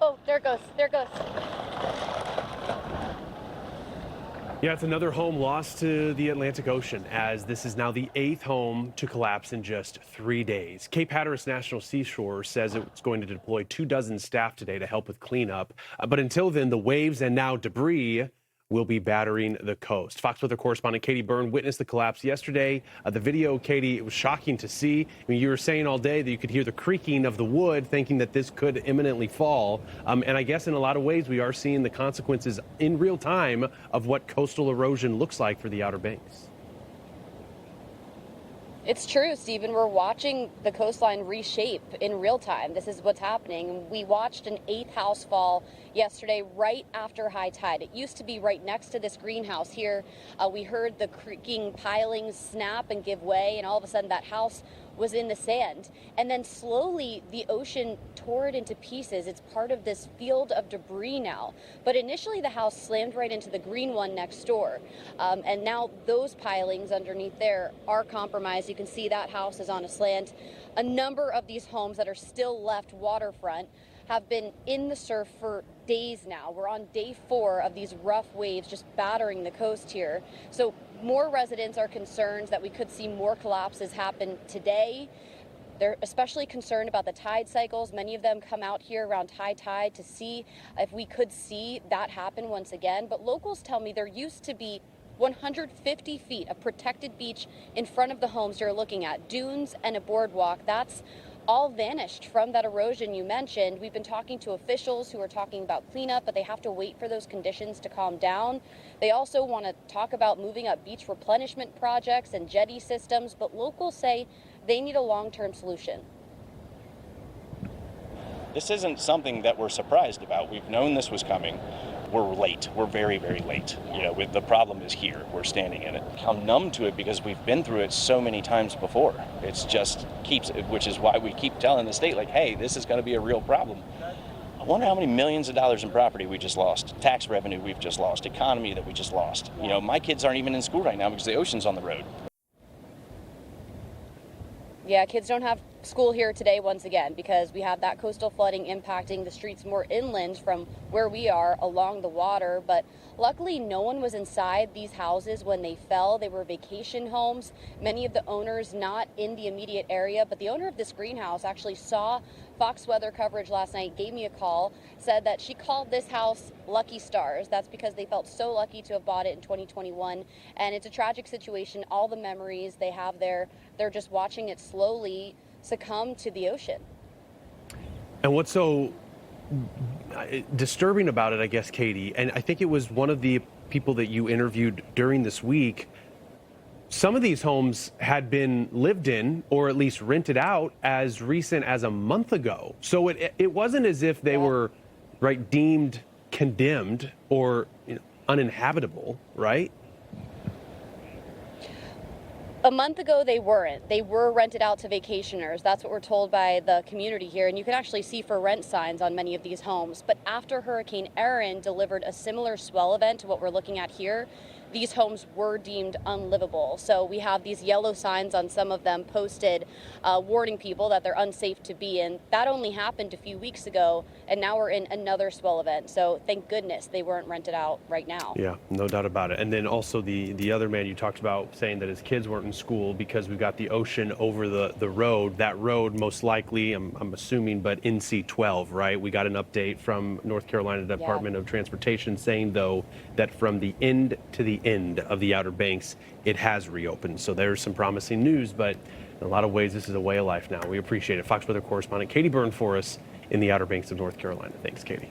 Oh, there it goes. There it goes. Yeah, it's another home lost to the Atlantic Ocean, as this is now the 8th home to collapse in just 3 days. Cape Hatteras National Seashore says it's going to deploy 24 staff today to help with cleanup. But until then, the waves and now debris will be battering the coast. Fox Weather Correspondent Katie Byrne witnessed the collapse yesterday. The video, Katie, it was shocking to see. I mean, you were saying all day that you could hear the creaking of the wood, thinking that this could imminently fall. And I guess in a lot of ways, we are seeing the consequences in real time of what coastal erosion looks like for the Outer Banks. It's true, Stephen. We're watching the coastline reshape in real time. This is what's happening. We watched an 8th house fall yesterday right after high tide. It used to be right next to this greenhouse here. We heard the creaking pilings snap and give way, and all of a sudden that house was in the sand. And then slowly the ocean tore it into pieces. It's part of this field of debris now. But initially the house slammed right into the green one next door. And now those pilings underneath there are compromised. You can see that house is on a slant. A number of these homes that are still left waterfront have been in the surf for days now. We're on day 4 of these rough waves just battering the coast here. So more residents are concerned that we could see more collapses happen today. They're especially concerned about the tide cycles. Many of them come out here around high tide to see if we could see that happen once again. But locals tell me there used to be 150 feet of protected beach in front of the homes you're looking at, dunes and a boardwalk. That's all vanished from that erosion you mentioned. We've been talking to officials who are talking about cleanup, but they have to wait for those conditions to calm down. They also want to talk about moving up beach replenishment projects and jetty systems, but locals say they need a long-term solution. This isn't something that we're surprised about. We've known this was coming. We're late. We're very, very late. You know, the problem is here. We're standing in it. I'm numb to it because we've been through it so many times before. It's just keeps, which is why we keep telling the state, like, hey, this is going to be a real problem. I wonder how many millions of dollars in property we just lost, tax revenue we've just lost, economy that we just lost. You know, my kids aren't even in school right now because the ocean's on the road. Yeah, kids don't have school here today once again because we have that coastal flooding impacting the streets more inland from where we are along the water. But luckily, no one was inside these houses when they fell. They were vacation homes. Many of the owners not in the immediate area, but the owner of this greenhouse actually saw Fox weather coverage last night, gave me a call, said that she called this house Lucky Stars. That's because they felt so lucky to have bought it in 2021. And it's a tragic situation. All the memories they have there, they're just watching it slowly succumb to the ocean. And what's so disturbing about it, I guess, Katie, and I think it was one of the people that you interviewed during this week, some of these homes had been lived in or at least rented out as recent as a month ago. So it wasn't as if they were deemed condemned or uninhabitable, right? A month ago, they weren't. They were rented out to vacationers. That's what we're told by the community here. And you can actually see for rent signs on many of these homes. But after Hurricane Erin delivered a similar swell event to what we're looking at here, these homes were deemed unlivable. So we have these yellow signs on some of them posted warning people that they're unsafe to be in. That only happened a few weeks ago, and now we're in another swell event. So thank goodness they weren't rented out right now. Yeah, no doubt about it. And then also the other man you talked about saying that his kids weren't in school because we've got the ocean over the road. That road most likely, I'm assuming, but NC-12, right? We got an update from North Carolina Department of Transportation saying, though, that from the end to the end of the Outer Banks, it has reopened. So there's some promising news, but in a lot of ways, this is a way of life now. We appreciate it. Fox Weather Correspondent Katie Byrne for us in the Outer Banks of North Carolina. Thanks, Katie.